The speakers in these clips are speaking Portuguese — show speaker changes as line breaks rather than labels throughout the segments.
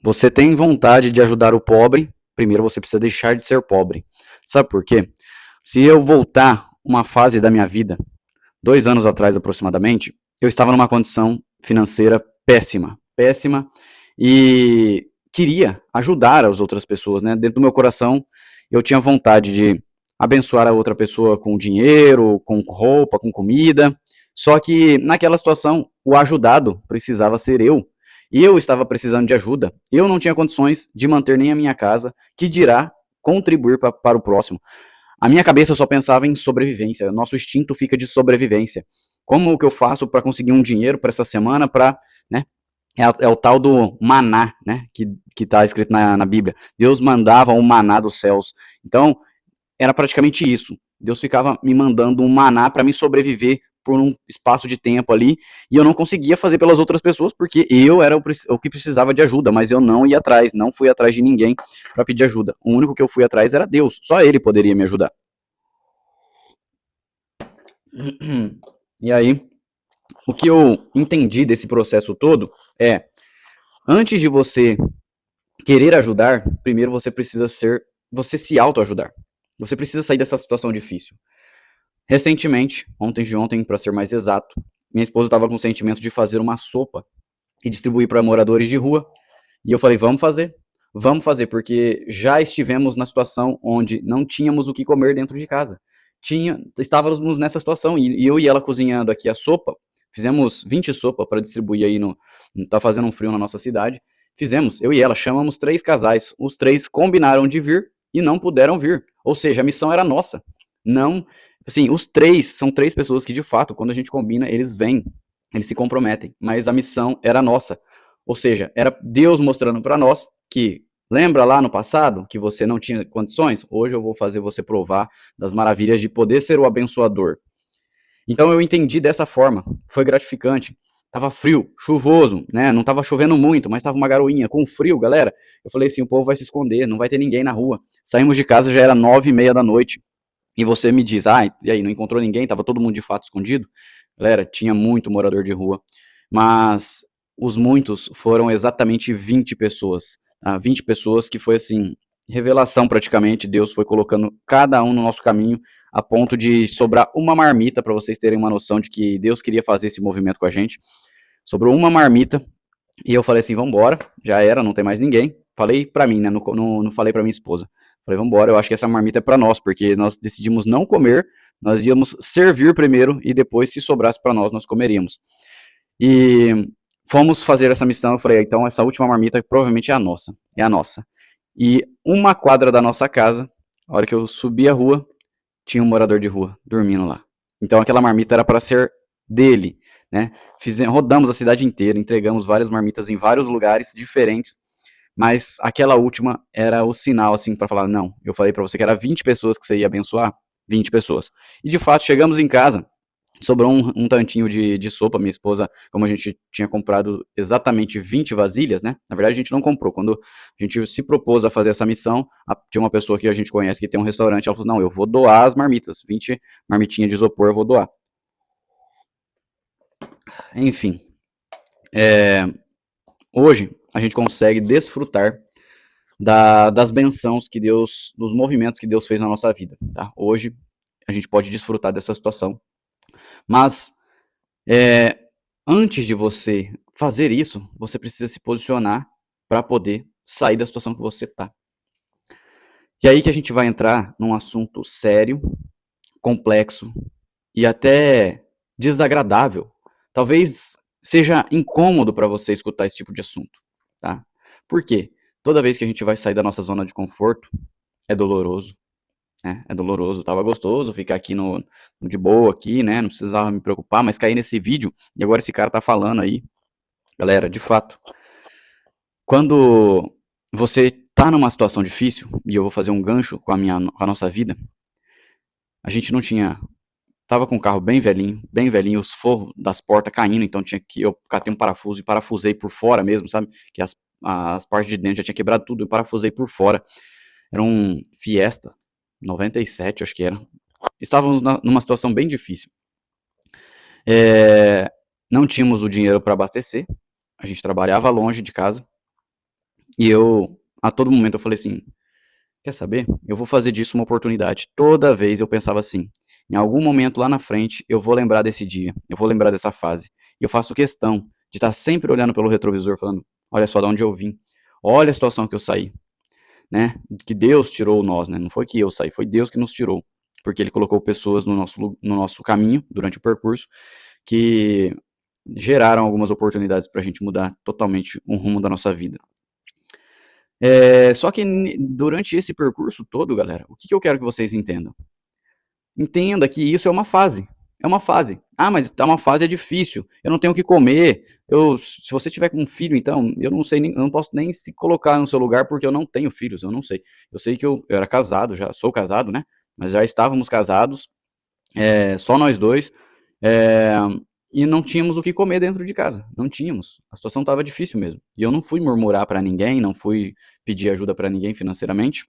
você tem vontade de ajudar o pobre, primeiro você precisa deixar de ser pobre. Sabe por quê? Se eu voltar uma fase da minha vida, 2 anos atrás aproximadamente, eu estava numa condição financeira péssima, péssima, e queria ajudar as outras pessoas, né? Dentro do meu coração, eu tinha vontade de abençoar a outra pessoa com dinheiro, com roupa, com comida. Só que naquela situação, o ajudado precisava ser eu. E eu estava precisando de ajuda. Eu não tinha condições de manter nem a minha casa, que dirá contribuir para o próximo. A minha cabeça só pensava em sobrevivência. Nosso instinto fica de sobrevivência. Como que eu faço para conseguir um dinheiro para essa semana, para, né? É o tal do maná, né? Que está escrito na Bíblia. Deus mandava um maná dos céus. Então, era praticamente isso. Deus ficava me mandando um maná para me sobreviver por um espaço de tempo ali, e eu não conseguia fazer pelas outras pessoas, porque eu era o que precisava de ajuda, mas eu não ia atrás, não fui atrás de ninguém para pedir ajuda. O único que eu fui atrás era Deus, só ele poderia me ajudar. E aí, o que eu entendi desse processo todo é, antes de você querer ajudar, primeiro você se autoajudar. Você precisa sair dessa situação difícil. Recentemente, ontem de ontem, para ser mais exato, minha esposa estava com o sentimento de fazer uma sopa e distribuir para moradores de rua. E eu falei, vamos fazer, porque já estivemos na situação onde não tínhamos o que comer dentro de casa. Estávamos nessa situação, e eu e ela cozinhando aqui a sopa, fizemos 20 sopas para distribuir aí tá fazendo um frio na nossa cidade. Fizemos, eu e ela, chamamos 3 casais, os 3 combinaram de vir e não puderam vir. Ou seja, a missão era nossa. Não, assim, os 3 são 3 pessoas que de fato, quando a gente combina, eles vêm, eles se comprometem, mas a missão era nossa. Ou seja, era Deus mostrando para nós que, lembra lá no passado que você não tinha condições? Hoje eu vou fazer você provar das maravilhas de poder ser o abençoador. Então eu entendi dessa forma, foi gratificante. Tava frio, chuvoso, né? Não tava chovendo muito, mas tava uma garoinha com frio, galera. Eu falei assim, o povo vai se esconder, não vai ter ninguém na rua. Saímos de casa, já era 9h30 da noite. E você me diz, e aí, não encontrou ninguém? Tava todo mundo de fato escondido? Galera, tinha muito morador de rua, mas os muitos foram exatamente 20 pessoas. 20 pessoas que foi assim, revelação praticamente, Deus foi colocando cada um no nosso caminho, a ponto de sobrar uma marmita, para vocês terem uma noção de que Deus queria fazer esse movimento com a gente. Sobrou uma marmita, e eu falei assim, vambora, já era, não tem mais ninguém. Falei pra mim, né, não falei pra minha esposa. Falei, vambora, eu acho que essa marmita é pra nós, porque nós decidimos não comer, nós íamos servir primeiro, e depois, se sobrasse pra nós, nós comeríamos. E fomos fazer essa missão, eu falei, então essa última marmita provavelmente é a nossa. E uma quadra da nossa casa, a hora que eu subi a rua, tinha um morador de rua dormindo lá. Então aquela marmita era para ser dele, né? Rodamos a cidade inteira, entregamos várias marmitas em vários lugares diferentes, mas aquela última era o sinal, assim, para falar, não, eu falei para você que era 20 pessoas que você ia abençoar, 20 pessoas. E de fato, chegamos em casa, sobrou um tantinho de sopa. Minha esposa, como a gente tinha comprado exatamente 20 vasilhas, né? Na verdade, a gente não comprou. Quando a gente se propôs a fazer essa missão, tinha uma pessoa que a gente conhece que tem um restaurante, ela falou, não, eu vou doar as marmitas, 20 marmitinhas de isopor eu vou doar. Enfim, hoje a gente consegue desfrutar das bênçãos que Deus, dos movimentos que Deus fez na nossa vida, tá? Hoje a gente pode desfrutar dessa situação. Mas antes de você fazer isso, você precisa se posicionar para poder sair da situação que você está. E aí que a gente vai entrar num assunto sério, complexo e até desagradável. Talvez seja incômodo para você escutar esse tipo de assunto, tá? Por quê? Toda vez que a gente vai sair da nossa zona de conforto, é doloroso, né? É doloroso. Tava gostoso ficar aqui no de boa aqui, né? Não precisava me preocupar, mas cair nesse vídeo e agora esse cara tá falando aí. Galera, de fato, quando você tá numa situação difícil, e eu vou fazer um gancho com a nossa vida, a gente não tinha, tava com o carro bem velhinho, os forros das portas caindo, então eu catei um parafuso e parafusei por fora mesmo, sabe? Que as partes de dentro já tinha quebrado tudo, eu parafusei por fora. Era um Fiesta 97, acho que era. Estávamos numa situação bem difícil. Não tínhamos o dinheiro para abastecer, a gente trabalhava longe de casa, E a todo momento eu falei assim, quer saber? Eu vou fazer disso uma oportunidade. Toda vez eu pensava assim, em algum momento lá na frente eu vou lembrar desse dia, eu vou lembrar dessa fase. E eu faço questão de estar sempre olhando pelo retrovisor falando, olha só de onde eu vim, olha a situação que eu saí, né? Que Deus tirou nós, né? Não foi que eu saí, foi Deus que nos tirou. Porque ele colocou pessoas no nosso caminho durante o percurso que geraram algumas oportunidades para a gente mudar totalmente o rumo da nossa vida. Só que durante esse percurso todo, galera, o que eu quero que vocês entendam? Entenda que isso é uma fase. É uma fase. Ah, mas tá uma fase é difícil. Eu não tenho o que comer. Se você tiver com um filho, então, eu não sei nem, eu não posso nem se colocar no seu lugar porque eu não tenho filhos, eu não sei. Eu sei que eu era casado, já sou casado, né? Mas já estávamos casados, só nós dois, é, e não tínhamos o que comer dentro de casa. Não tínhamos. A situação estava difícil mesmo. E eu não fui murmurar para ninguém, não fui pedir ajuda para ninguém financeiramente.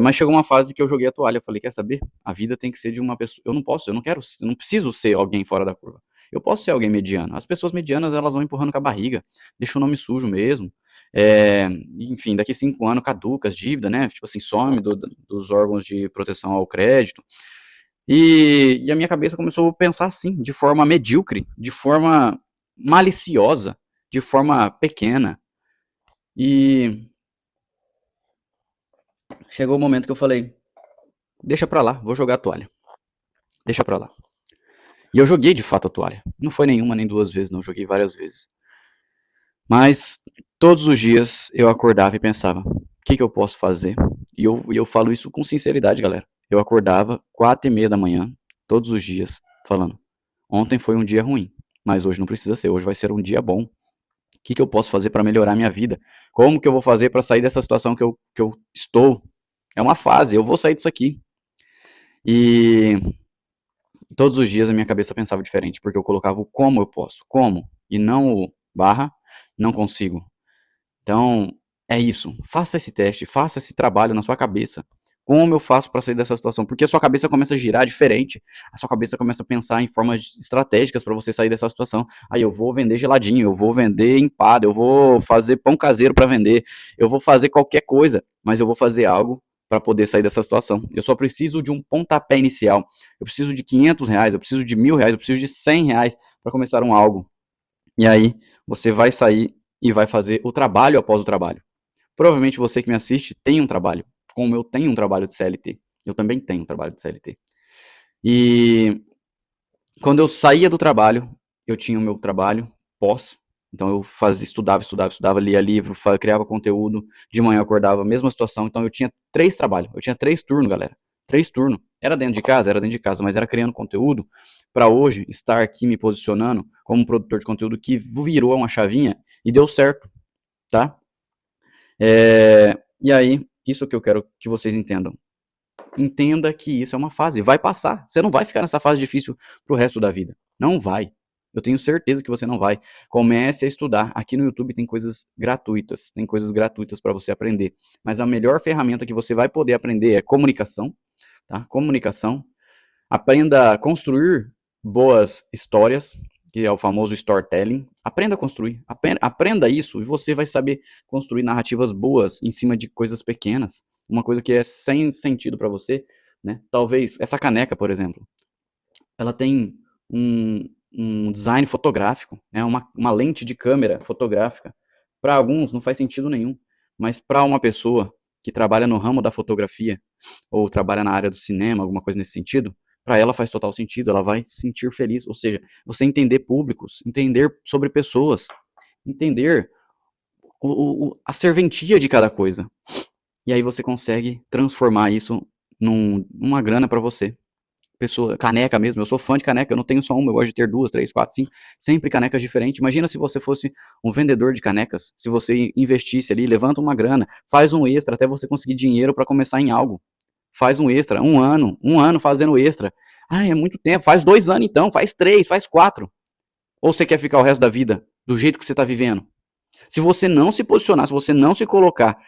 Mas chegou uma fase que eu joguei a toalha. Eu falei, quer saber? A vida tem que ser de uma pessoa. Eu não posso, eu não quero, eu não preciso ser alguém fora da curva. Eu posso ser alguém mediano. As pessoas medianas, elas vão empurrando com a barriga, deixa o nome sujo mesmo. Enfim, daqui 5 anos caduca as dívidas, né? Tipo assim, some dos órgãos de proteção ao crédito. E a minha cabeça começou a pensar assim, de forma medíocre, de forma maliciosa, de forma pequena. E chegou o momento que eu falei, deixa pra lá, vou jogar a toalha. Deixa pra lá. E eu joguei de fato a toalha. Não foi nenhuma nem duas vezes, não. Joguei várias vezes. Mas todos os dias eu acordava e pensava: o que eu posso fazer? E eu falo isso com sinceridade, galera. Eu acordava 4h30 da manhã, todos os dias, falando: ontem foi um dia ruim, mas hoje não precisa ser. Hoje vai ser um dia bom. O que eu posso fazer para melhorar minha vida? Como que eu vou fazer para sair dessa situação que eu estou? É uma fase, eu vou sair disso aqui. E todos os dias a minha cabeça pensava diferente, porque eu colocava o como eu posso, como, e não o barra, não consigo. Então, é isso. Faça esse teste, faça esse trabalho na sua cabeça. Como eu faço para sair dessa situação? Porque a sua cabeça começa a girar diferente. A sua cabeça começa a pensar em formas estratégicas para você sair dessa situação. Aí eu vou vender geladinho, eu vou vender empada, eu vou fazer pão caseiro para vender, eu vou fazer qualquer coisa, mas eu vou fazer algo para poder sair dessa situação. Eu só preciso de um pontapé inicial. Eu preciso de R$ 500, eu preciso de R$ 1.000, eu preciso de R$ 100 para começar um algo. E aí você vai sair e vai fazer o trabalho após o trabalho. Provavelmente você que me assiste tem um trabalho, como eu tenho um trabalho de CLT. Eu também tenho um trabalho de CLT. E quando eu saía do trabalho, eu tinha o meu trabalho pós. Então eu estudava, lia livro, criava conteúdo. De manhã eu acordava, mesma situação. Então eu tinha 3 trabalhos. Eu tinha 3 turnos, galera. 3 turnos. Era dentro de casa, mas era criando conteúdo para hoje estar aqui me posicionando como produtor de conteúdo que virou uma chavinha e deu certo, tá? E aí, isso que eu quero que vocês entendam. Entenda que isso é uma fase, vai passar. Você não vai ficar nessa fase difícil pro resto da vida. Não vai. Eu tenho certeza que você não vai. Comece a estudar. Aqui no YouTube tem coisas gratuitas. Tem coisas gratuitas para você aprender. Mas a melhor ferramenta que você vai poder aprender é comunicação, tá? Comunicação. Aprenda a construir boas histórias, que é o famoso storytelling. Aprenda a construir. Aprenda isso e você vai saber construir narrativas boas em cima de coisas pequenas. Uma coisa que é sem sentido para você, né? Talvez essa caneca, por exemplo, ela tem um design fotográfico, né? Uma lente de câmera fotográfica. Para alguns não faz sentido nenhum, mas para uma pessoa que trabalha no ramo da fotografia ou trabalha na área do cinema, alguma coisa nesse sentido, para ela faz total sentido, ela vai se sentir feliz. Ou seja, você entender públicos, entender sobre pessoas, entender a serventia de cada coisa. E aí você consegue transformar isso numa grana para você. Pessoa, caneca mesmo, eu sou fã de caneca, eu não tenho só uma, eu gosto de ter 2, 3, 4, 5, sempre canecas diferentes. Imagina se você fosse um vendedor de canecas, se você investisse ali, levanta uma grana, faz um extra até você conseguir dinheiro para começar em algo. Faz um extra, um ano fazendo extra. Ah, é muito tempo, faz 2 anos então, faz 3, faz 4. Ou você quer ficar o resto da vida do jeito que você está vivendo? Se você não se posicionar, se você não se colocar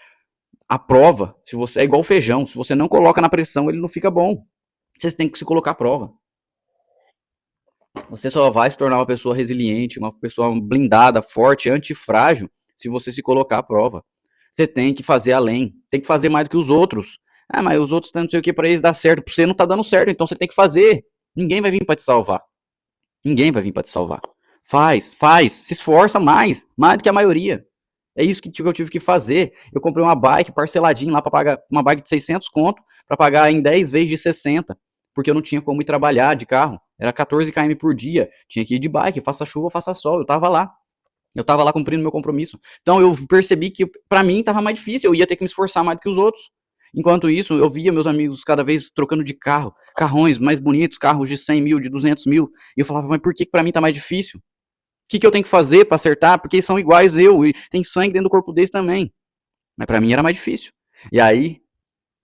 à prova, se você é igual feijão, se você não coloca na pressão, ele não fica bom. Você tem que se colocar à prova. Você só vai se tornar uma pessoa resiliente, uma pessoa blindada, forte, antifrágil, se você se colocar à prova. Você tem que fazer além, tem que fazer mais do que os outros. Ah, mas os outros não sei o que para eles dar certo, pra você não tá dando certo, então você tem que fazer. Ninguém vai vir para te salvar. Ninguém vai vir para te salvar. Faz, se esforça mais do que a maioria. É isso que eu tive que fazer. Eu comprei uma bike parceladinha lá para pagar, uma bike de 600 conto, para pagar em 10 vezes de 60, porque eu não tinha como ir trabalhar de carro. Era 14 km por dia, tinha que ir de bike, faça chuva, faça sol, eu tava lá. Eu tava lá cumprindo meu compromisso. Então eu percebi que para mim tava mais difícil, eu ia ter que me esforçar mais do que os outros. Enquanto isso, eu via meus amigos cada vez trocando de carro, carrões mais bonitos, carros de 100 mil, de 200 mil. E eu falava, mas por que pra mim tá mais difícil? O que eu tenho que fazer pra acertar? Porque eles são iguais eu, e tem sangue dentro do corpo deles também. Mas pra mim era mais difícil. E aí,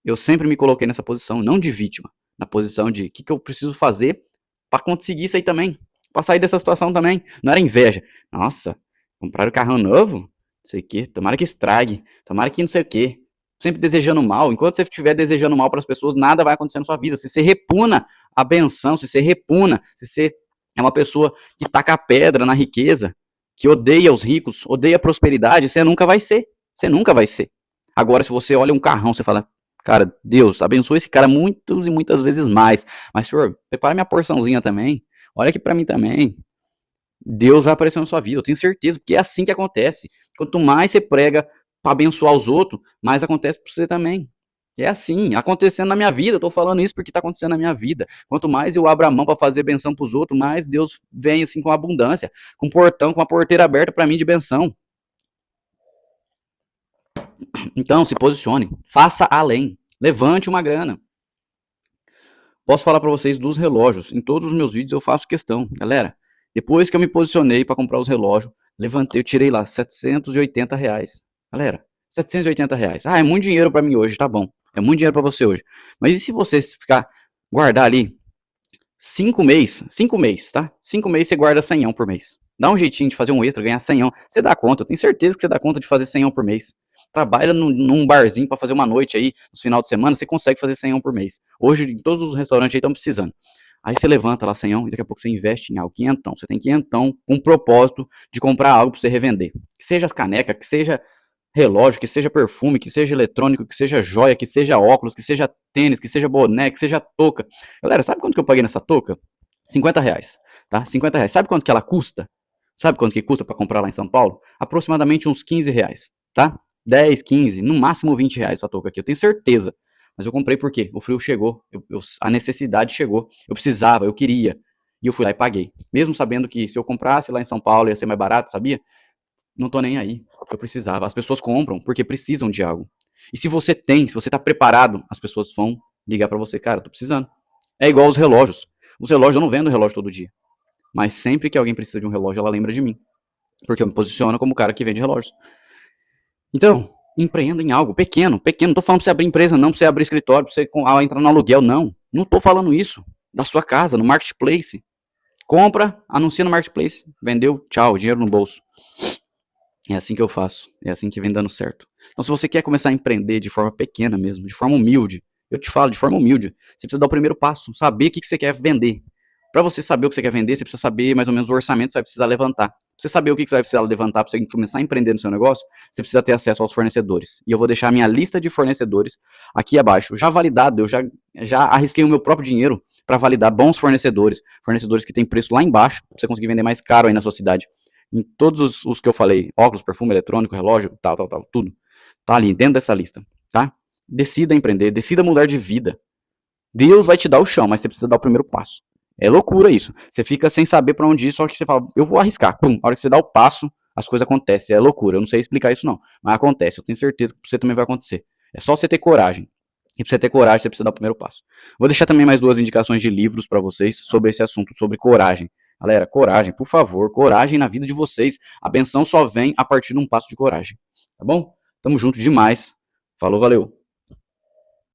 eu sempre me coloquei nessa posição, não de vítima, na posição de o que eu preciso fazer pra conseguir isso aí também. Pra sair dessa situação também. Não era inveja. Nossa, compraram carrão novo? Não sei o quê. Tomara que estrague. Tomara que não sei o quê. Sempre desejando mal. Enquanto você estiver desejando mal para as pessoas, nada vai acontecer na sua vida. Se você repuna a benção, se você repuna, se você é uma pessoa que taca a pedra na riqueza, que odeia os ricos, odeia a prosperidade, você nunca vai ser. Você nunca vai ser. Agora, se você olha um carrão, você fala, cara, Deus, abençoe esse cara muitas e muitas vezes mais. Mas, senhor, prepara minha porçãozinha também. Olha aqui para mim também. Deus vai aparecer na sua vida, eu tenho certeza, porque é assim que acontece. Quanto mais você prega para abençoar os outros, mais acontece para você também. É assim, acontecendo na minha vida, eu tô falando isso porque tá acontecendo na minha vida. Quanto mais eu abro a mão para fazer benção pros outros, mais Deus vem assim com abundância, com um portão, com uma porteira aberta para mim de benção. Então, se posicione, faça além, levante uma grana. Posso falar para vocês dos relógios, em todos os meus vídeos eu faço questão, galera. Depois que eu me posicionei para comprar os relógios, levantei, eu tirei lá R$ 780. Galera, R$ 780. Ah, é muito dinheiro para mim hoje, tá bom. É muito dinheiro para você hoje. Mas e se você ficar, guardar ali 5 meses, tá? 5 meses você guarda 100 por mês. Dá um jeitinho de fazer um extra, ganhar 100. Você dá conta, eu tenho certeza que você dá conta de fazer 100 por mês. Trabalha num barzinho para fazer uma noite aí, nos final de semana, você consegue fazer 100 por mês. Hoje, todos os restaurantes aí estão precisando. Aí você levanta lá 100 e daqui a pouco você investe em algo, quinhentão. Você tem quinhentão com o propósito de comprar algo para você revender. Que seja as canecas, que seja relógio, que seja perfume, que seja eletrônico, que seja joia, que seja óculos, que seja tênis, que seja boné, que seja touca. Galera, sabe quanto que eu paguei nessa touca? R$ 50, tá? R$ 50. Sabe quanto que ela custa? Sabe quanto que custa para comprar lá em São Paulo? Aproximadamente uns R$ 15, tá? 10, 15, no máximo R$ 20 essa touca aqui, eu tenho certeza. Mas eu comprei porque o frio chegou, a necessidade chegou, eu precisava, eu queria. E eu fui lá e paguei. Mesmo sabendo que se eu comprasse lá em São Paulo ia ser mais barato, sabia? Não tô nem aí, porque eu precisava. As pessoas compram porque precisam de algo. E se você tem, se você tá preparado, as pessoas vão ligar para você, cara, eu tô precisando. É igual os relógios. Os relógios, eu não vendo relógio todo dia. Mas sempre que alguém precisa de um relógio, ela lembra de mim. Porque eu me posiciono como o cara que vende relógios. Então, empreenda em algo pequeno, pequeno. Não tô falando pra você abrir empresa, não, pra você abrir escritório, pra você entrar no aluguel, não. Não tô falando isso. Da sua casa, no marketplace. Compra, anuncia no marketplace, vendeu, tchau, dinheiro no bolso. É assim que eu faço, é assim que vem dando certo. Então, se você quer começar a empreender de forma pequena mesmo, de forma humilde, eu te falo, de forma humilde, você precisa dar o primeiro passo, saber o que você quer vender. Para você saber o que você quer vender, você precisa saber mais ou menos o orçamento que você vai precisar levantar. Pra você saber o que você vai precisar levantar para você começar a empreender no seu negócio, você precisa ter acesso aos fornecedores. E eu vou deixar a minha lista de fornecedores aqui abaixo, já validado, eu já arrisquei o meu próprio dinheiro para validar bons fornecedores, fornecedores que têm preço lá embaixo, para você conseguir vender mais caro aí na sua cidade. Em todos os que eu falei, óculos, perfume, eletrônico, relógio, tal, tudo. Tá ali dentro dessa lista, tá? Decida empreender, decida mudar de vida. Deus vai te dar o chão, mas você precisa dar o primeiro passo. É loucura isso. Você fica sem saber pra onde ir, só que você fala, eu vou arriscar. Pum, a hora que você dá o passo, as coisas acontecem. É loucura, eu não sei explicar isso não, mas acontece. Eu tenho certeza que pra você também vai acontecer. É só você ter coragem. E pra você ter coragem, você precisa dar o primeiro passo. Vou deixar também mais 2 indicações de livros pra vocês sobre esse assunto, sobre coragem. Galera, coragem, por favor, coragem na vida de vocês. A benção só vem a partir de um passo de coragem, tá bom? Tamo junto demais. Falou, valeu.